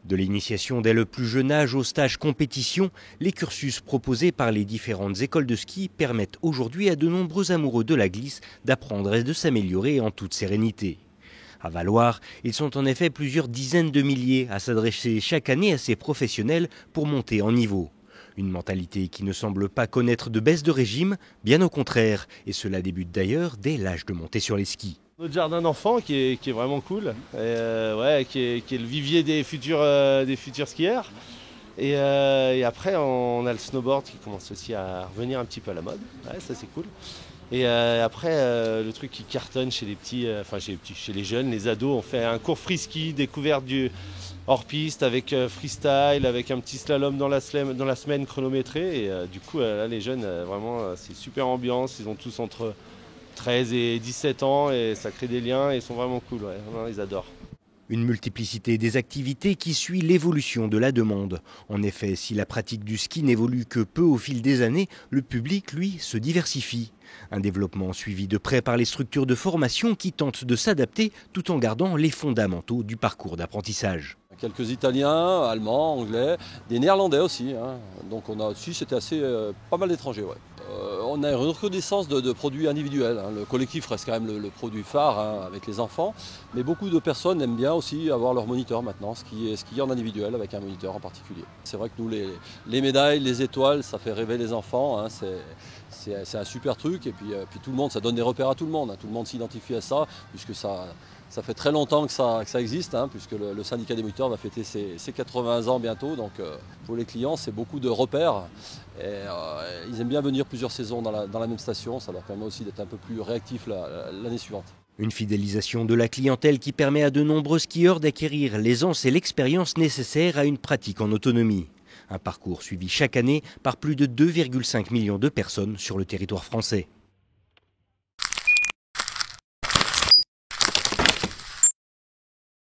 De l'initiation dès le plus jeune âge au stage compétition, les cursus proposés par les différentes écoles de ski permettent aujourd'hui à de nombreux amoureux de la glisse d'apprendre et de s'améliorer en toute sérénité. À Valloire, ils sont en effet plusieurs dizaines de milliers à s'adresser chaque année à ces professionnels pour monter en niveau. Une mentalité qui ne semble pas connaître de baisse de régime, bien au contraire, et cela débute d'ailleurs dès l'âge de monter sur les skis. Notre jardin d'enfants qui est vraiment cool, qui est le vivier des futurs skieurs. Et après on a le snowboard qui commence aussi à revenir un petit peu à la mode, ça c'est cool. Et après le truc qui cartonne chez les petits, chez les jeunes, les ados, on fait un cours free ski, découverte du hors-piste avec freestyle, avec un petit slalom dans la semaine chronométrée. Et du coup là les jeunes, vraiment c'est super ambiance, ils ont tous entre 13 et 17 ans et ça crée des liens et ils sont vraiment cool, ils adorent. Une multiplicité des activités qui suit l'évolution de la demande. En effet, si la pratique du ski n'évolue que peu au fil des années, le public, lui, se diversifie. Un développement suivi de près par les structures de formation qui tentent de s'adapter tout en gardant les fondamentaux du parcours d'apprentissage. Quelques Italiens, Allemands, Anglais, des Néerlandais aussi. Donc on a aussi, c'était assez pas mal d'étrangers. On a une reconnaissance de produits individuels. Le collectif reste quand même le produit phare avec les enfants. Mais beaucoup de personnes aiment bien aussi avoir leur moniteur maintenant, skier en individuel avec un moniteur en particulier. C'est vrai que nous, les médailles, les étoiles, ça fait rêver les enfants. C'est un super truc. Et puis tout le monde, ça donne des repères à tout le monde. Tout le monde s'identifie à ça, puisque ça fait très longtemps que ça existe, puisque le syndicat des moniteurs va fêter ses 80 ans bientôt. Donc pour les clients, c'est beaucoup de repères. Et, ils aiment bien venir plusieurs saisons dans la même station. Ça leur permet aussi d'être un peu plus réactifs l'année suivante. Une fidélisation de la clientèle qui permet à de nombreux skieurs d'acquérir l'aisance et l'expérience nécessaires à une pratique en autonomie. Un parcours suivi chaque année par plus de 2,5 millions de personnes sur le territoire français.